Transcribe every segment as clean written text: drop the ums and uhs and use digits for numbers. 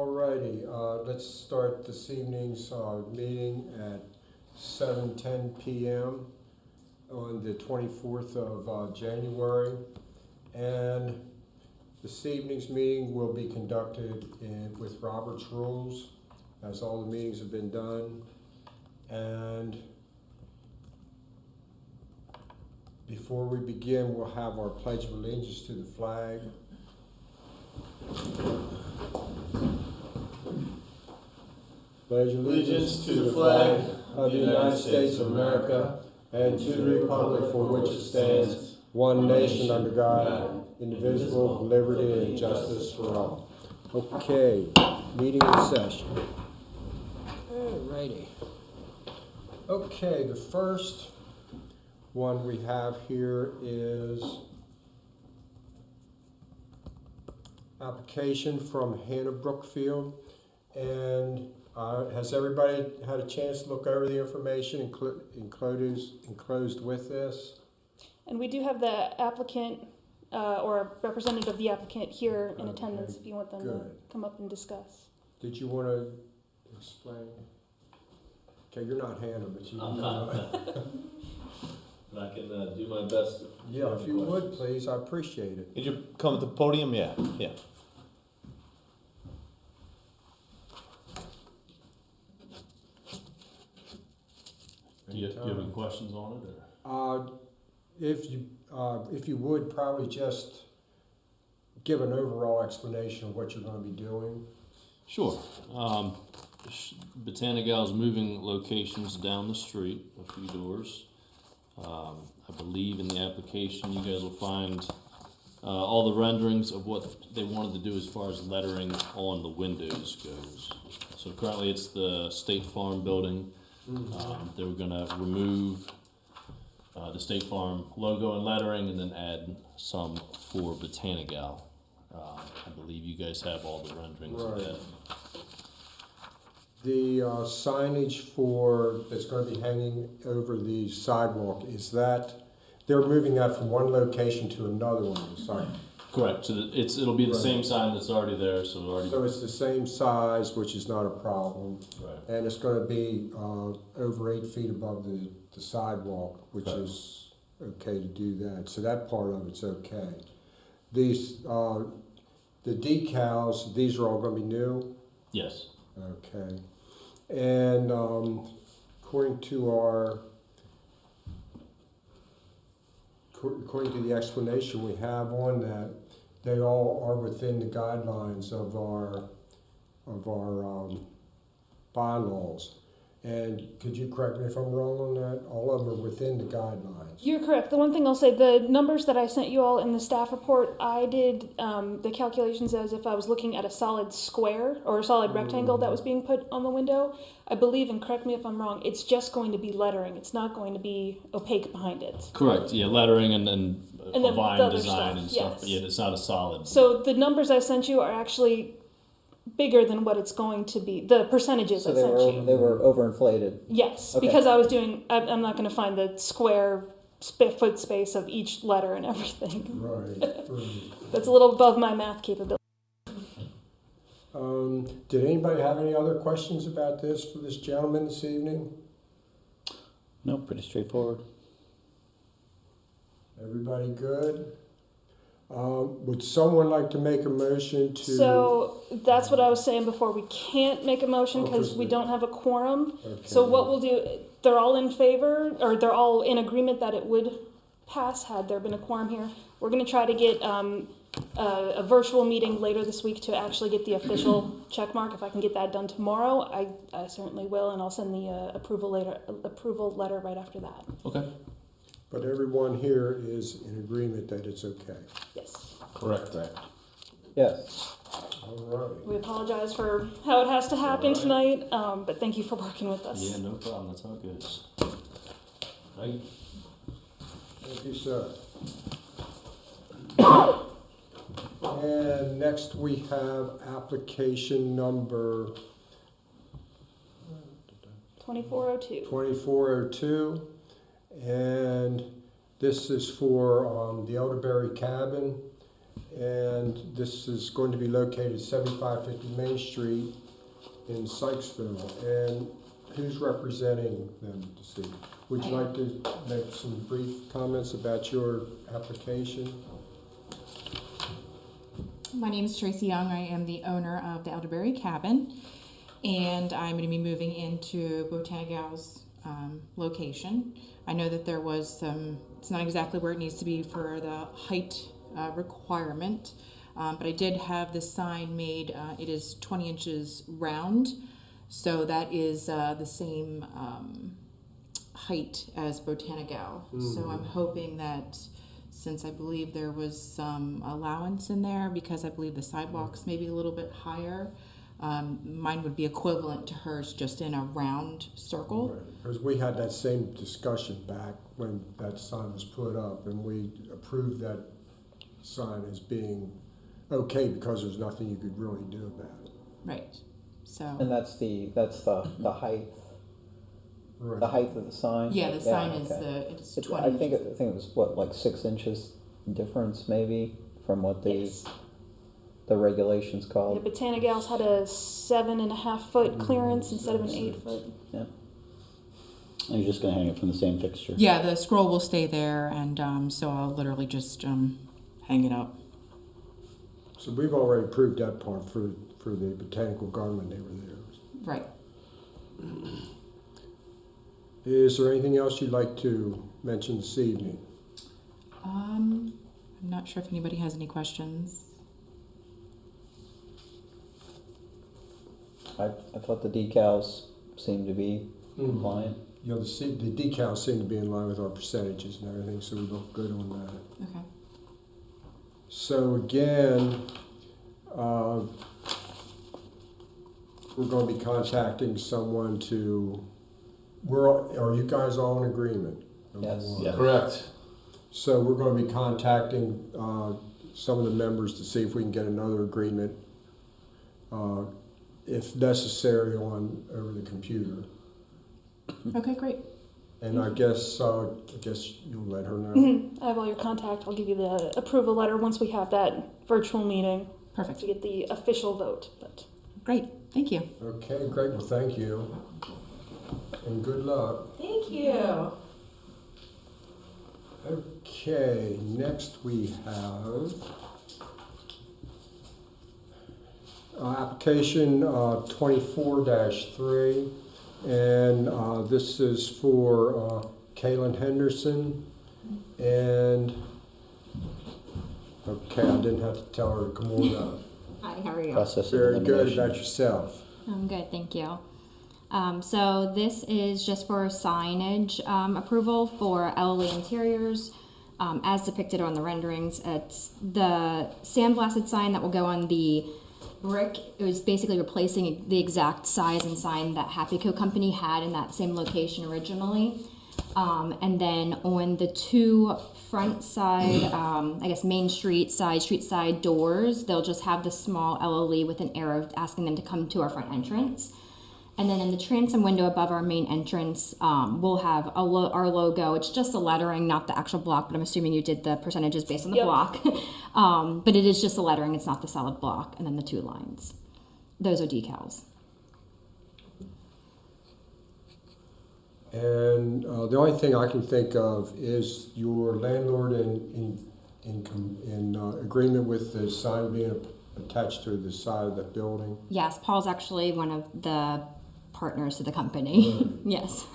Alrighty, let's start this evening's meeting at 7:10 p.m. on the 24th of January. And this evening's meeting will be conducted with Robert's rules, as all the meetings have been done. And before we begin, we'll have our Pledge of Allegiance to the flag. Pledge allegiance to the flag of the United States of America and to the republic for which it stands, one nation under God, indivisible, with liberty and justice for all. Okay, meeting in session. Alrighty. Okay, the first one we have here is application from Hannah Brookfield. And has everybody had a chance to look over the information enclosed with this? And we do have the applicant or a representative of the applicant here in attendance if you want them to come up and discuss. Did you want to explain? Okay, you're not Hannah, but you I'm not. I can do my best. Yeah, if you would, please, I appreciate it. Could you come to the podium? Yeah. Do you have any questions on it? Or? If you would, probably just give an overall explanation of what you're going to be doing. Sure. Botanigal is moving locations down the street a few doors. I believe in the application you guys will find all the renderings of what they wanted to do as far as lettering on the windows goes. So currently it's the State Farm building. They were going to remove the State Farm logo and lettering and then add some for Botanigal. I believe you guys have all the renderings of that. The signage that's going to be hanging over the sidewalk, is that they're moving that from one location to another one? Sorry. Correct. So it'll be the same sign that's already there. So it's the same size, which is not a problem. Right. And it's going to be over 8 feet above the sidewalk, which is okay to do that. So that part of it's okay. These the decals, these are all going to be new? Yes. Okay. And according to the explanation we have on that, they all are within the guidelines of our bylaws. And could you correct me if I'm wrong on that? All of them are within the guidelines. You're correct. The one thing I'll say, the numbers that I sent you all in the staff report, I did the calculations as if I was looking at a solid square or a solid rectangle that was being put on the window. I believe, and correct me if I'm wrong, it's just going to be lettering. It's not going to be opaque behind it. Correct. Yeah, lettering and a vine design stuff, and stuff. yes. But yeah, it's not a solid. So the numbers I sent you are actually bigger than what it's going to be. The percentages I sent you. They were overinflated. Yes, Okay. because I'm not going to find the square foot space of each letter and everything. Right. That's a little above my math capability. Did anybody have any other questions about this for this gentleman this evening? No, pretty straightforward. Everybody good? Would someone like to make a motion to... So that's what I was saying before. We can't make a motion because we don't have a quorum. Okay. So what we'll do, they're all in favor, or they're all in agreement that it would pass had there been a quorum here. We're going to try to get a virtual meeting later this week to actually get the official check mark. If I can get that done tomorrow, I certainly will, and I'll send the approval letter right after that. Okay. But everyone here is in agreement that it's okay. Yes. Correct. Yes. All right. We apologize for how it has to happen tonight, but thank you for working with us. Yeah, no problem. That's how it goes. Right. Thank you, sir. And next we have application number 2402. 2402. And this is for the Elderberry Cabin. and this is going to be located 7550 Main Street in Sykesville. And who's representing them this evening? Would you like to make some brief comments about your application? My name is Tracy Young. I am the owner of the Elderberry Cabin, and I'm going to be moving into Botagal's location. I know that there was some, it's not exactly where it needs to be for the height requirement, but I did have this sign made. It is 20 inches round, so that is the same height as Botanigal. So I'm hoping that, since I believe there was some allowance in there, because I believe the sidewalks may be a little bit higher, mine would be equivalent to hers, just in a round circle. Right. Because we had that same discussion back when that sign was put up, and we approved that sign as being okay because there's nothing you could really do about it. Right. So. And that's the height, Right. the height of the sign? Yeah, the sign is okay. it's It- 20. I think it was what, like 6 inches difference maybe from what Yes. the regulations The called. Botanigal's had a 7.5 foot clearance instead of an 8 foot. Yeah. And you're just gonna hang it from the same fixture? Yeah, the scroll will stay there, and so I'll literally just hang it up. So we've already approved that part for the botanical garden when they were there. Right. Is there anything else you'd like to mention this evening? I'm not sure if anybody has any questions. I thought the decals seemed to be compliant. You know, the decals seem to be in line with our percentages and everything, so we look good on that. Okay. So again, we're going to be contacting someone to. Are you guys all in agreement? Number Yes. one. Yeah. Correct. So we're going to be contacting some of the members to see if we can get another agreement, if necessary, over the computer. Okay, great. And I guess you'll let her know. I have all your contact. I'll give you the approval letter once we have that virtual meeting Perfect. to get the official vote. But Great. Thank you. Okay, great. Well, thank you, and good luck. Thank you. Okay, next we have application 24-3, and this is for Kaylin Henderson. And okay, I didn't have to tell her to come on up. Hi, how are you? Process of Very good. elimination. About yourself. I'm good, thank you. So this is just for signage approval for LLA interiors, as depicted on the renderings. It's the sandblasted sign that will go on the brick. It was basically replacing the exact size and sign that Happy Co company had in that same location originally. And then on the two front side, I guess Main Street side doors, they'll just have the small LLE with an arrow asking them to come to our front entrance. And then in the transom window above our main entrance, we'll have our logo. It's just the lettering, not the actual block, but I'm assuming you did the percentages based on the Yep. block. But it is just the lettering, it's not the solid block. And then the two lines. Those are decals. And the only thing I can think of is your landlord in agreement with the sign being attached to the side of the building. Yes, Paul's actually one of the partners to the company. Yes.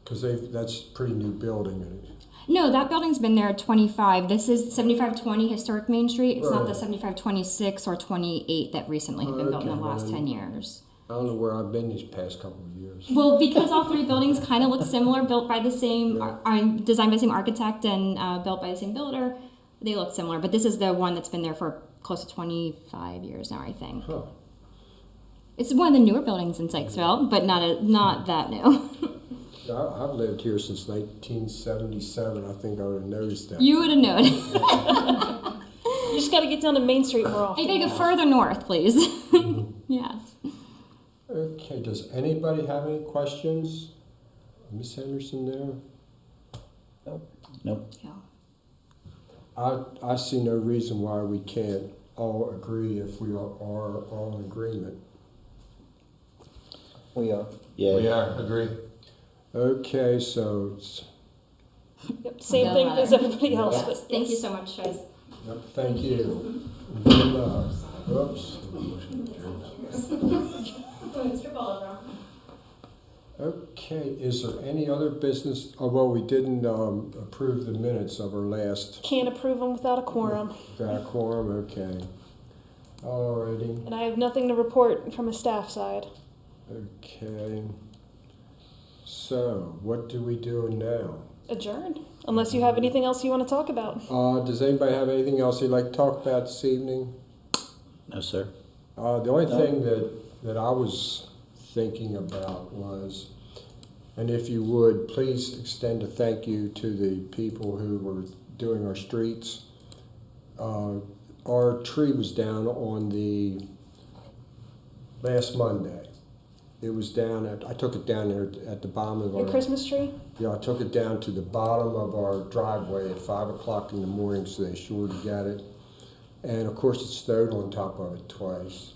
Because that's a pretty new building. No, that building's been there 25. This is 7520 Historic Main Street. It's not the Right. 7526 or 28 that recently have been built in the Okay, last well, 10 years. I don't know where I've been these past couple of years. Well, because all three buildings kind of look similar, built by the same, designed by the same architect and built by the same builder, they look similar. But this is the one that's been there for close to 25 years now, I think. Huh. It's one of the newer buildings in Sykesville, but not that new. I've lived here since 1977. I think I would have noticed that. You would have known. you just got to get down to Main Street more often. You gotta go further north, please. Yes. Okay, does anybody have any questions? Miss Henderson there? Nope. Yeah. I see no reason why we can't all agree if we are all in agreement. We are. Yeah. Yeah, agree. Okay, so, Yep, same No thing matter. as everybody else. Yes, But thank you so much, guys. yep, thank you. Good luck. Oops. Okay, is there any other business, oh, well, we didn't approve the minutes of our last, Can't approve them without a quorum. got a quorum, okay. Alrighty, And I have nothing to report from a staff side. okay. So, what do we do now? Adjourned. Unless you have anything else you want to talk about. Does anybody have anything else you'd like to talk about this evening? No, sir. The only thing that I was thinking about was, and if you would, please extend a thank you to the people who were doing our streets. Our tree was down on the last Monday. It was down I took it down there at the bottom of Your our, Christmas tree? yeah, I took it down to the bottom of our driveway at 5 o'clock in the morning, so they sure to get it. And of course, it snowed on top of it twice.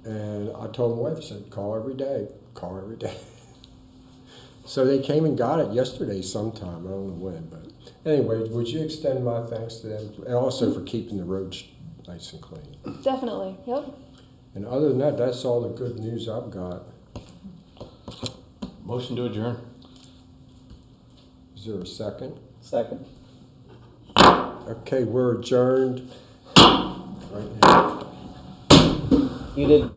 And I told my wife, I said, call every day. So they came and got it yesterday sometime, I don't know when, but anyway, would you extend my thanks to them? And also for keeping the roads nice and clean. Definitely. Yep. And other than that, that's all the good news I've got. Motion to adjourn. Is there a second? Second. Okay, we're adjourned right now. You did.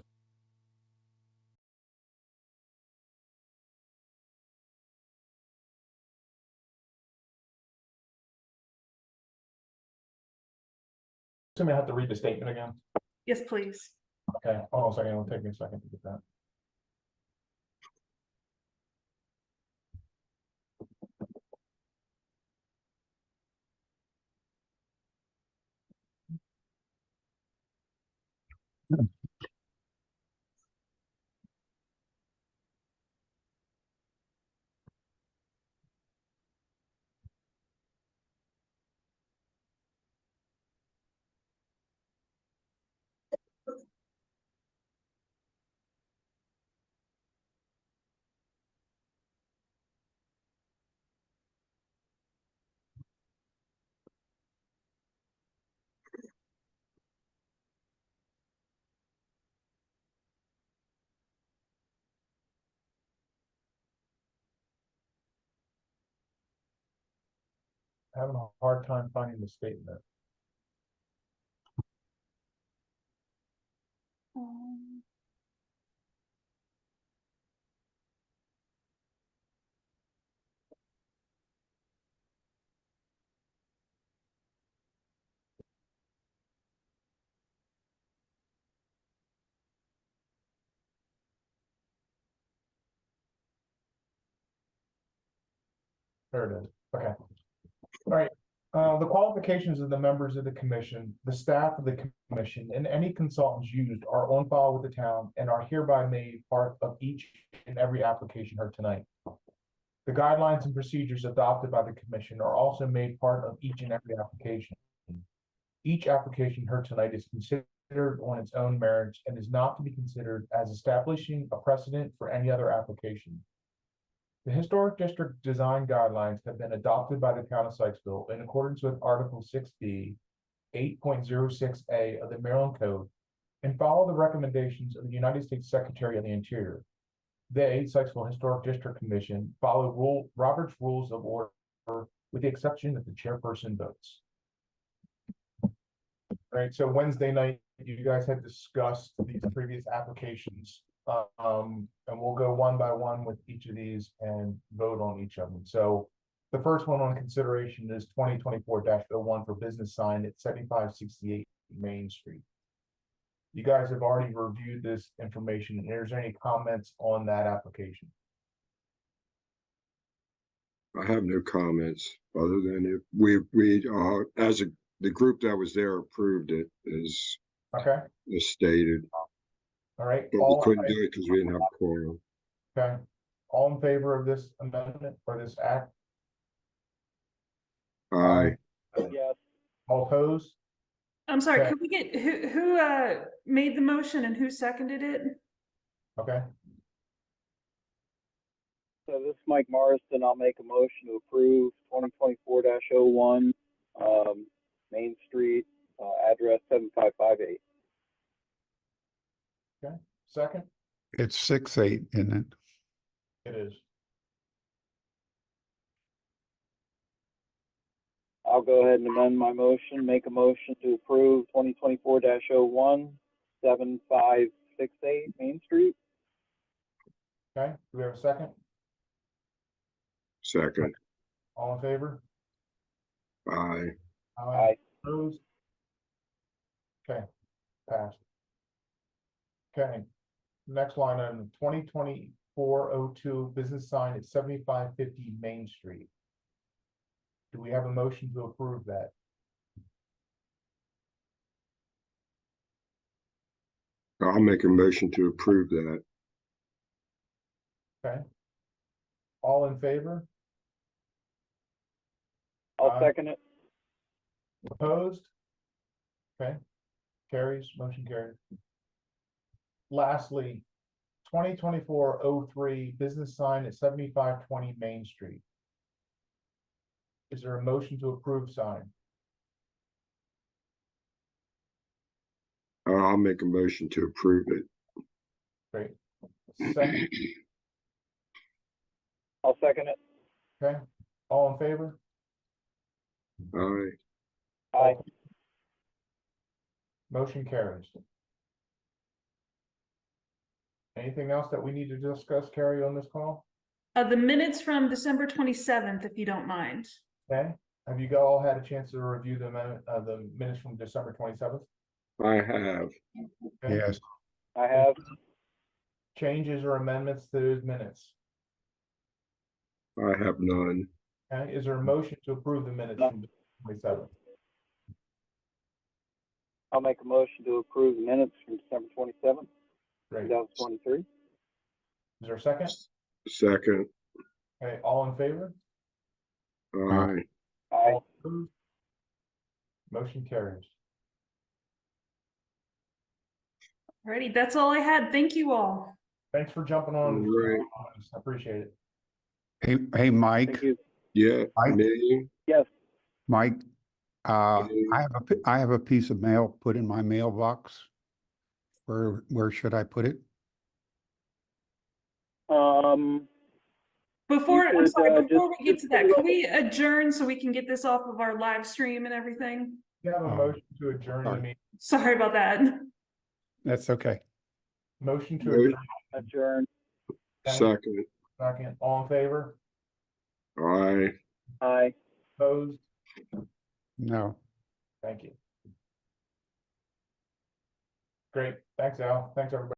Assuming I have to read the statement again. Yes, please. Okay, hold on a second, it'll take me a second to get that. Having a hard time finding the statement. There it is. Okay. All right. The qualifications of the members of the commission, the staff of the commission, and any consultants used are on file with the town and are hereby made part of each and every application heard tonight. The guidelines and procedures adopted by the commission are also made part of each and every application. Each application heard tonight is considered on its own merits and is not to be considered as establishing a precedent for any other application. The Historic District Design Guidelines have been adopted by the town of Sykesville in accordance with Article 6B, 8.06A of the Maryland Code, and follow the recommendations of the United States Secretary of the Interior. They, Sykesville Historic District Commission, follow Robert's Rules of Order with the exception that the chairperson votes. All right, so Wednesday night, you guys had discussed these previous applications. And we'll go one by one with each of these and vote on each of them. So the first one on consideration is 2024-01 for business sign at 7568 Main Street. You guys have already reviewed this information. And there's any comments on that application? I have no comments other than if we the group that was there approved it as Okay, stated, all right. but we couldn't do it because we didn't have a quorum. Okay, all in favor of this amendment or this act? Aye. Yes. All opposed? I'm sorry, Okay. could we get, who made the motion and who seconded it? Okay, So this is Mike Morrison. I'll make a motion to approve 2024-01, Main Street, address 7558. second? It's 6/8, isn't it? It is. I'll go ahead and amend my motion, make a motion to approve 2024-01, 7568 Main Street. Okay, do we have a second? Second. All in favor? Aye. Aye. Opposed? Okay, passed. Okay, next line on 2024-02 business sign at 7550 Main Street. Do we have a motion to approve that? I'll make a motion to approve that. Okay. All in favor? I'll second it. Opposed? Okay, carries, motion carries. Lastly, 2024-03 business sign at 7520 Main Street. Is there a motion to approve sign? I'll make a motion to approve it. Great. Second, I'll second it. okay, all in favor? Aye. Aye. Motion carries. Anything else that we need to discuss, Carrie, on this call? The minutes from December 27th, if you don't mind. Okay, have you all had a chance to review the minutes from December 27th? I have. Okay. Yes. I have. Changes or amendments to those minutes? I have none. Okay, is there a motion to approve the minutes from December 27th? I'll make a motion to approve the minutes from December 27th, Great. 2023. Is there a second? Second. Okay, all in favor? Aye. Aye. All opposed? Motion carries. Alrighty, that's all I had. Thank you all. Thanks for jumping on. Great. I appreciate it. Hey, Mike, Thank you. Yeah, Aye. me. Yes. Mike, I have a piece of mail put in my mailbox. Where should I put it? Before, You I'm could, sorry, before just- we get to that, can we adjourn so we can get this off of our live stream and everything? You have a Oh. motion to adjourn the Sorry. meeting. Sorry about that. That's okay. Motion to Motion. adjourn. Adjourn. Second. Second, all in favor? Aye. Aye. Opposed? No. Thank you. Great, thanks Al, thanks everybody.